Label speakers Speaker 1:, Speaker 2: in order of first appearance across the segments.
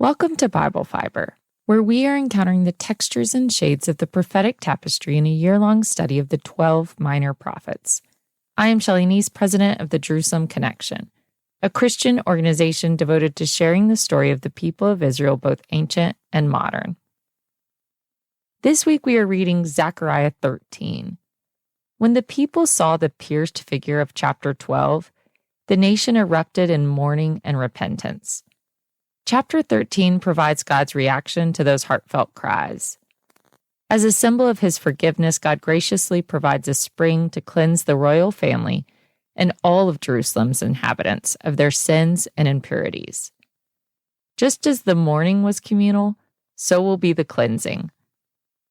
Speaker 1: Welcome to Bible Fiber, where we are encountering the textures and shades of the prophetic tapestry in a year-long study of the 12 minor prophets. I am Shelley Neese, president of the Jerusalem Connection, a Christian organization devoted to sharing the story of the people of Israel, both ancient and modern. This week we are reading Zechariah 13. When the people saw the pierced figure of chapter 12, the nation erupted in mourning and repentance. Chapter 13 provides God's reaction to those heartfelt cries. As a symbol of his forgiveness, God graciously provides a spring to cleanse the royal family and all of Jerusalem's inhabitants of their sins and impurities. Just as the mourning was communal, so will be the cleansing.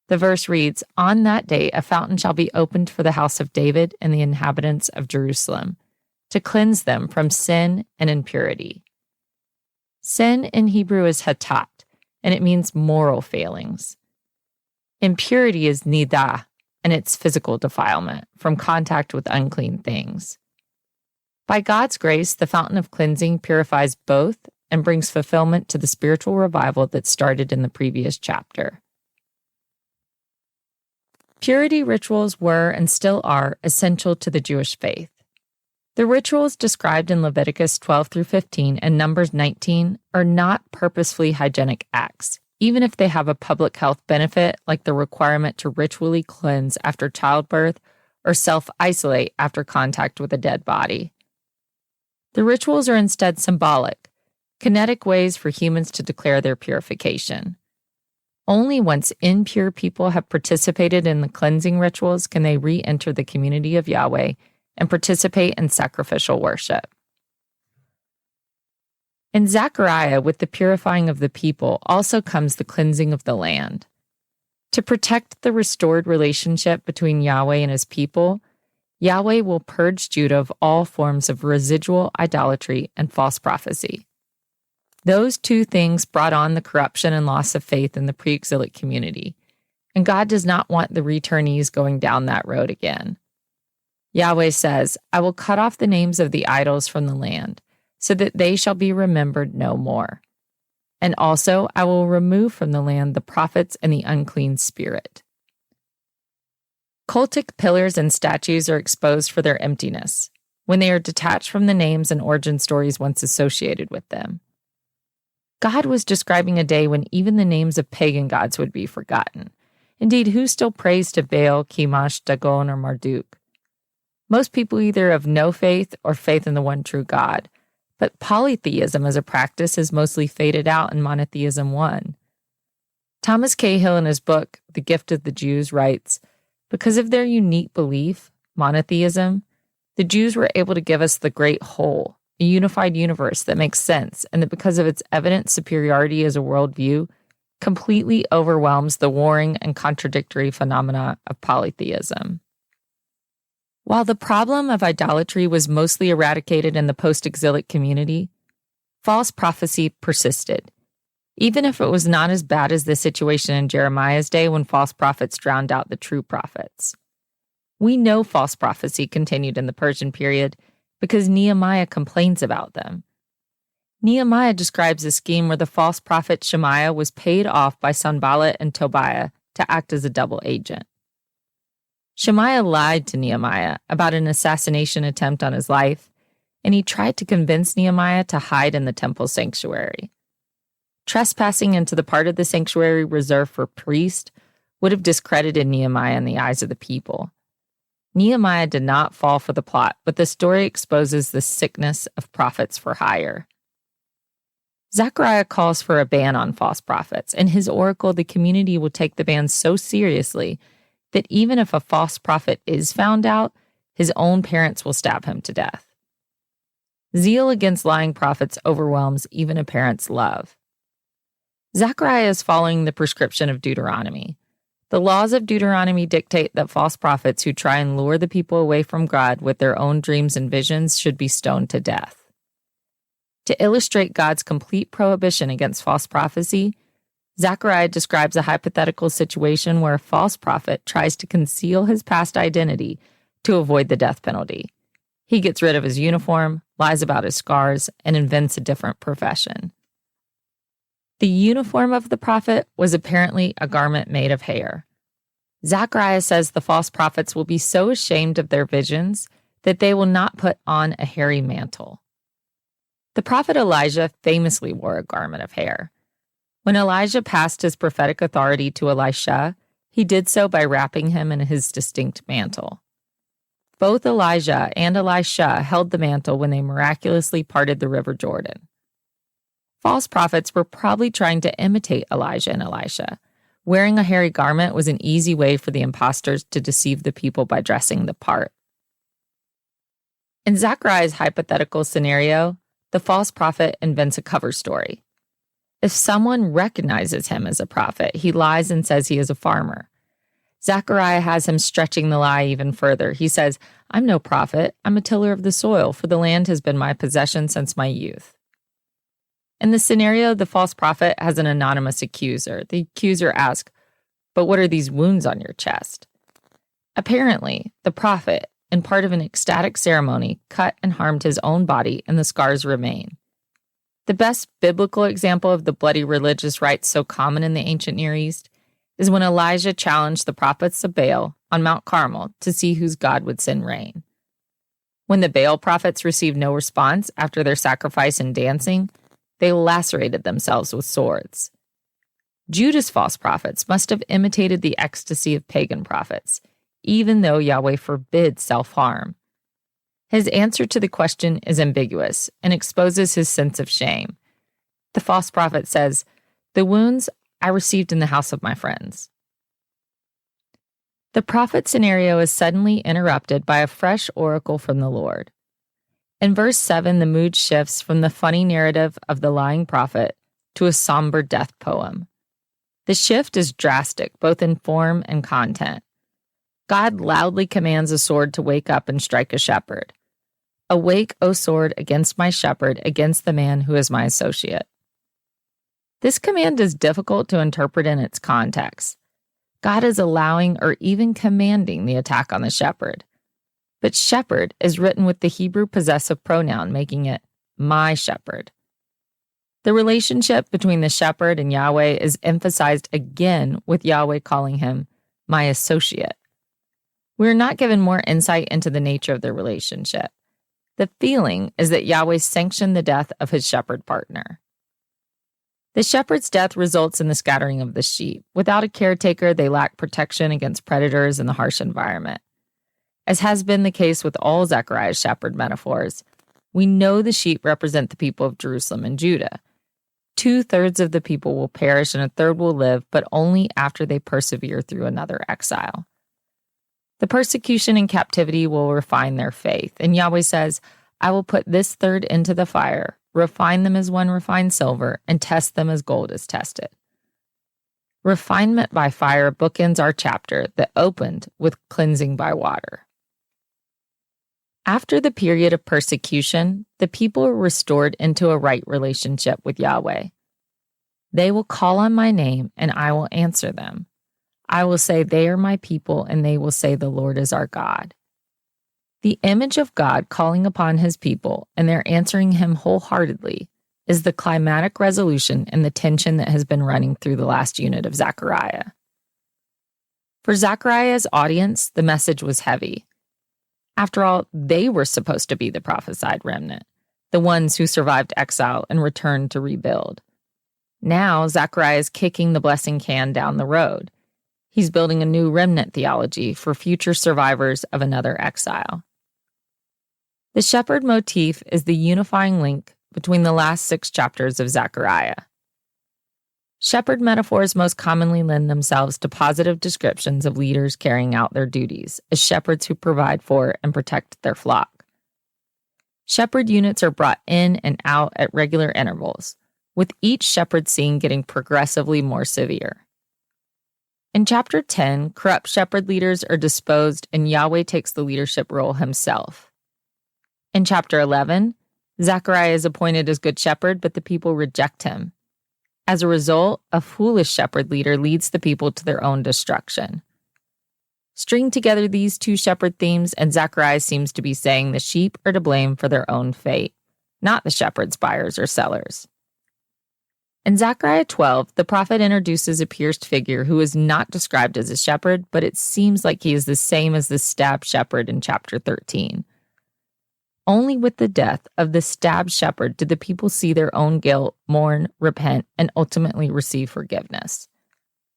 Speaker 1: The verse reads, "On that day a fountain shall be opened for the house of David and the inhabitants of Jerusalem, to cleanse them from sin and impurity." Sin in Hebrew is hattāt, and it means moral failings. Impurity is nidda, and it's physical defilement from contact with unclean things. By God's grace, the fountain of cleansing purifies both and brings fulfillment to the spiritual revival that started in the previous chapter. Purity rituals were and still are essential to the Jewish faith. The rituals described in Leviticus 12 through 15 and Numbers 19 are not purposefully hygienic acts, even if they have a public health benefit like the requirement to ritually cleanse after childbirth or self-isolate after contact with a dead body. The rituals are instead symbolic, kinetic ways for humans to declare their purification. Only once impure people have participated in the cleansing rituals can they re-enter the community of Yahweh and participate in sacrificial worship. In Zechariah, with the purifying of the people, also comes the cleansing of the land. To protect the restored relationship between Yahweh and his people, Yahweh will purge Judah of all forms of residual idolatry and false prophecy. Those two things brought on the corruption and loss of faith in the pre-exilic community, and God does not want the returnees going down that road again. Yahweh says, "I will cut off the names of the idols from the land, so that they shall be remembered no more. And also I will remove from the land the prophets and the unclean spirit." Cultic pillars and statues are exposed for their emptiness, when they are detached from the names and origin stories once associated with them. God was describing a day when even the names of pagan gods would be forgotten. Indeed, who still prays to Baal, Chemosh, Dagon, or Marduk? Most people either have no faith or faith in the one true God, but polytheism as a practice has mostly faded out and monotheism won. Thomas Cahill, in his book, The Gift of the Jews, writes, "Because of their unique belief, monotheism, the Jews were able to give us the great whole, a unified universe that makes sense, and that because of its evident superiority as a worldview, completely overwhelms the warring and contradictory phenomena of polytheism." While the problem of idolatry was mostly eradicated in the post-exilic community, false prophecy persisted, even if it was not as bad as the situation in Jeremiah's day when false prophets drowned out the true prophets. We know false prophecy continued in the Persian period because Nehemiah complains about them. Nehemiah describes a scheme where the false prophet Shemaiah was paid off by Sanballat and Tobiah to act as a double agent. Shemaiah lied to Nehemiah about an assassination attempt on his life, and he tried to convince Nehemiah to hide in the temple sanctuary. Trespassing into the part of the sanctuary reserved for priests would have discredited Nehemiah in the eyes of the people. Nehemiah did not fall for the plot, but the story exposes the sickness of prophets for hire. Zechariah calls for a ban on false prophets. In his oracle, the community will take the ban so seriously that even if a false prophet is found out, his own parents will stab him to death. Zeal against lying prophets overwhelms even a parent's love. Zechariah is following the prescription of Deuteronomy. The laws of Deuteronomy dictate that false prophets who try and lure the people away from God with their own dreams and visions should be stoned to death. To illustrate God's complete prohibition against false prophecy, Zechariah describes a hypothetical situation where a false prophet tries to conceal his past identity to avoid the death penalty. He gets rid of his uniform, lies about his scars, and invents a different profession. The uniform of the prophet was apparently a garment made of hair. Zechariah says the false prophets will be so ashamed of their visions that they will not put on a hairy mantle. The prophet Elijah famously wore a garment of hair. When Elijah passed his prophetic authority to Elisha, he did so by wrapping him in his distinct mantle. Both Elijah and Elisha held the mantle when they miraculously parted the river Jordan. False prophets were probably trying to imitate Elijah and Elisha. Wearing a hairy garment was an easy way for the impostors to deceive the people by dressing the part. In Zechariah's hypothetical scenario, the false prophet invents a cover story. If someone recognizes him as a prophet, he lies and says he is a farmer. Zechariah has him stretching the lie even further. He says, "I'm no prophet. I'm a tiller of the soil, for the land has been my possession since my youth." In the scenario, the false prophet has an anonymous accuser. The accuser asks, "But what are these wounds on your chest?" Apparently, the prophet, in part of an ecstatic ceremony, cut and harmed his own body, and the scars remain. The best biblical example of the bloody religious rites so common in the ancient Near East is when Elijah challenged the prophets of Baal on Mount Carmel to see whose God would send rain. When the Baal prophets received no response after their sacrifice and dancing, they lacerated themselves with swords. Judah's false prophets must have imitated the ecstasy of pagan prophets, even though Yahweh forbids self-harm. His answer to the question is ambiguous and exposes his sense of shame. The false prophet says, "The wounds I received in the house of my friends." The prophet scenario is suddenly interrupted by a fresh oracle from the Lord. In verse 7, the mood shifts from the funny narrative of the lying prophet to a somber death poem. The shift is drastic, both in form and content. God loudly commands a sword to wake up and strike a shepherd. "Awake, O sword, against my shepherd, against the man who is my associate." This command is difficult to interpret in its context. God is allowing or even commanding the attack on the shepherd. But shepherd is written with the Hebrew possessive pronoun, making it my shepherd. The relationship between the shepherd and Yahweh is emphasized again with Yahweh calling him my associate. We are not given more insight into the nature of the relationship. The feeling is that Yahweh sanctioned the death of his shepherd partner. The shepherd's death results in the scattering of the sheep. Without a caretaker, they lack protection against predators in the harsh environment. As has been the case with all Zechariah's shepherd metaphors, we know the sheep represent the people of Jerusalem and Judah. 2/3 of the people will perish and 1/3 will live, but only after they persevere through another exile. The persecution and captivity will refine their faith, and Yahweh says, "I will put this third into the fire, refine them as one refines silver, and test them as gold is tested." Refinement by fire bookends our chapter that opened with cleansing by water. After the period of persecution, the people are restored into a right relationship with Yahweh. "They will call on my name, and I will answer them. I will say they are my people, and they will say the Lord is our God." The image of God calling upon his people and their answering him wholeheartedly is the climatic resolution and the tension that has been running through the last unit of Zechariah. For Zechariah's audience, the message was heavy. After all, they were supposed to be the prophesied remnant, the ones who survived exile and returned to rebuild. Now, Zechariah is kicking the blessing can down the road. He's building a new remnant theology for future survivors of another exile. The shepherd motif is the unifying link between the last 6 chapters of Zechariah. Shepherd metaphors most commonly lend themselves to positive descriptions of leaders carrying out their duties as shepherds who provide for and protect their flock. Shepherd units are brought in and out at regular intervals, with each shepherd scene getting progressively more severe. In chapter 10, corrupt shepherd leaders are disposed and Yahweh takes the leadership role himself. In chapter 11, Zechariah is appointed as good shepherd, but the people reject him. As a result, a foolish shepherd leader leads the people to their own destruction. String together these 2 shepherd themes, and Zechariah seems to be saying the sheep are to blame for their own fate, not the shepherd's buyers or sellers. In Zechariah 12, the prophet introduces a pierced figure who is not described as a shepherd, but it seems like he is the same as the stabbed shepherd in chapter 13. Only with the death of the stabbed shepherd did the people see their own guilt, mourn, repent, and ultimately receive forgiveness.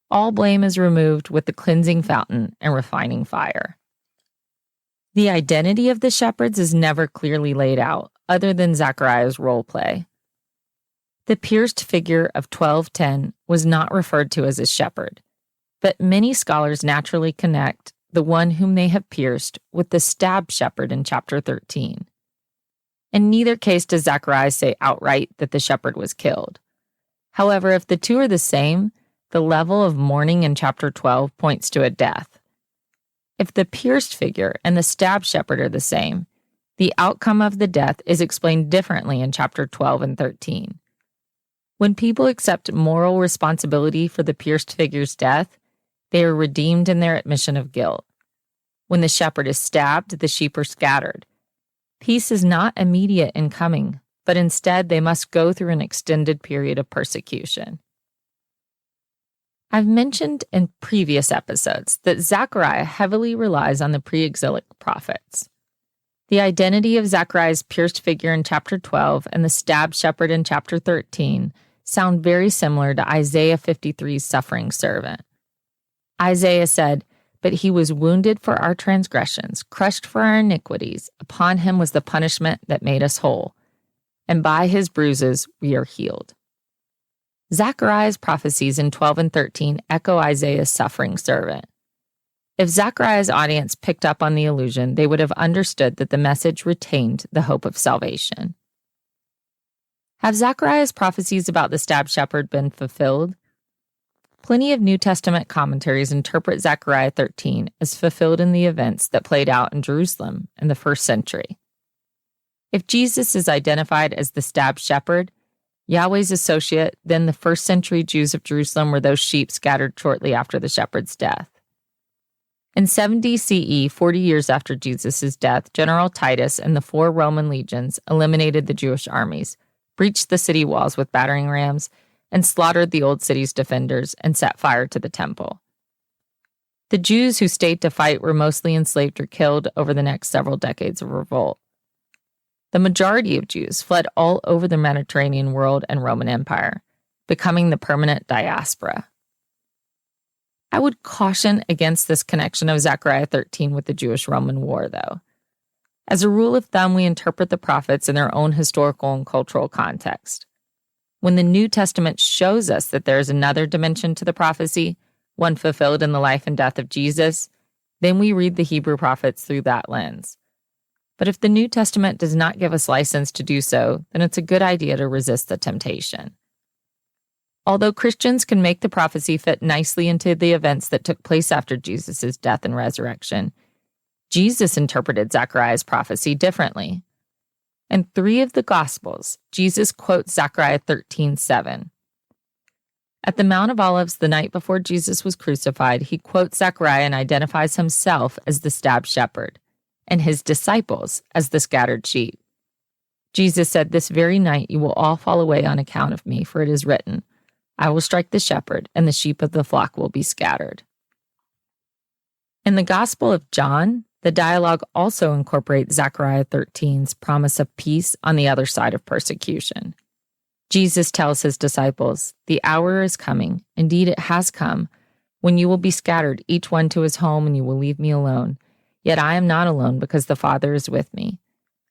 Speaker 1: All blame is removed with the cleansing fountain and refining fire. The identity of the shepherds is never clearly laid out, other than Zechariah's role play. The pierced figure of 12:10 was not referred to as a shepherd, but many scholars naturally connect the one whom they have pierced with the stabbed shepherd in chapter 13. In neither case does Zechariah say outright that the shepherd was killed. However, if the two are the same, the level of mourning in chapter 12 points to a death. If the pierced figure and the stabbed shepherd are the same, the outcome of the death is explained differently in chapter 12 and 13. When people accept moral responsibility for the pierced figure's death, they are redeemed in their admission of guilt. When the shepherd is stabbed, the sheep are scattered. Peace is not immediate in coming, but instead they must go through an extended period of persecution. I've mentioned in previous episodes that Zechariah heavily relies on the pre-exilic prophets. The identity of Zechariah's pierced figure in chapter 12 and the stabbed shepherd in chapter 13 sound very similar to Isaiah 53's suffering servant. Isaiah said, "But he was wounded for our transgressions, crushed for our iniquities. Upon him was the punishment that made us whole, and by his bruises we are healed." Zechariah's prophecies in 12 and 13 echo Isaiah's suffering servant. If Zechariah's audience picked up on the allusion, they would have understood that the message retained the hope of salvation. Have Zechariah's prophecies about the stabbed shepherd been fulfilled? Plenty of New Testament commentaries interpret Zechariah 13 as fulfilled in the events that played out in Jerusalem in the first century. If Jesus is identified as the stabbed shepherd, Yahweh's associate, then the first century Jews of Jerusalem were those sheep scattered shortly after the shepherd's death. In 70 CE, 40 years after Jesus' death, General Titus and the 4 Roman legions eliminated the Jewish armies, breached the city walls with battering rams, and slaughtered the old city's defenders and set fire to the temple. The Jews who stayed to fight were mostly enslaved or killed over the next several decades of revolt. The majority of Jews fled all over the Mediterranean world and Roman Empire, becoming the permanent diaspora. I would caution against this connection of Zechariah 13 with the Jewish-Roman War, though. As a rule of thumb, we interpret the prophets in their own historical and cultural context. When the New Testament shows us that there is another dimension to the prophecy, one fulfilled in the life and death of Jesus, then we read the Hebrew prophets through that lens. But if the New Testament does not give us license to do so, then it's a good idea to resist the temptation. Although Christians can make the prophecy fit nicely into the events that took place after Jesus' death and resurrection, Jesus interpreted Zechariah's prophecy differently. In 3 of the Gospels, Jesus quotes Zechariah 13:7. At the Mount of Olives the night before Jesus was crucified, he quotes Zechariah and identifies himself as the stabbed shepherd and his disciples as the scattered sheep. Jesus said, "This very night you will all fall away on account of me, for it is written, I will strike the shepherd, and the sheep of the flock will be scattered." In the Gospel of John, the dialogue also incorporates Zechariah 13's promise of peace on the other side of persecution. Jesus tells his disciples, "The hour is coming, indeed it has come, when you will be scattered, each one to his home, and you will leave me alone. Yet I am not alone, because the Father is with me.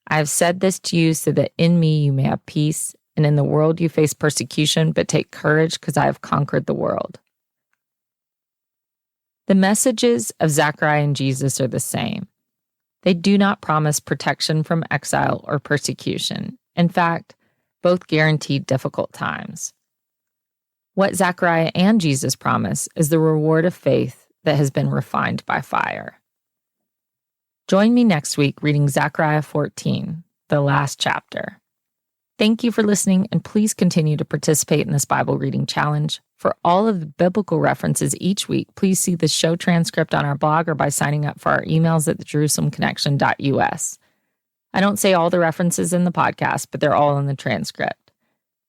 Speaker 1: I have said this to you so that in me you may have peace, and in the world you face persecution, but take courage, because I have conquered the world." The messages of Zechariah and Jesus are the same. They do not promise protection from exile or persecution. In fact, both guarantee difficult times. What Zechariah and Jesus promise is the reward of faith that has been refined by fire. Join me next week reading Zechariah 14, the last chapter. Thank you for listening, and please continue to participate in this Bible reading challenge. For all of the biblical references each week, please see the show transcript on our blog or by signing up for our emails at thejerusalemconnection.us. I don't say all the references in the podcast, but they're all in the transcript.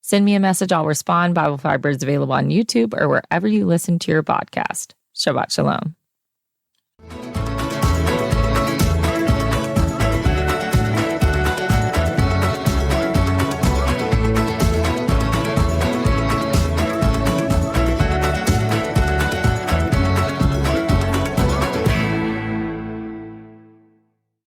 Speaker 1: Send me a message. I'll respond. Bible Fiber is available on YouTube or wherever you listen to your podcast. Shabbat Shalom.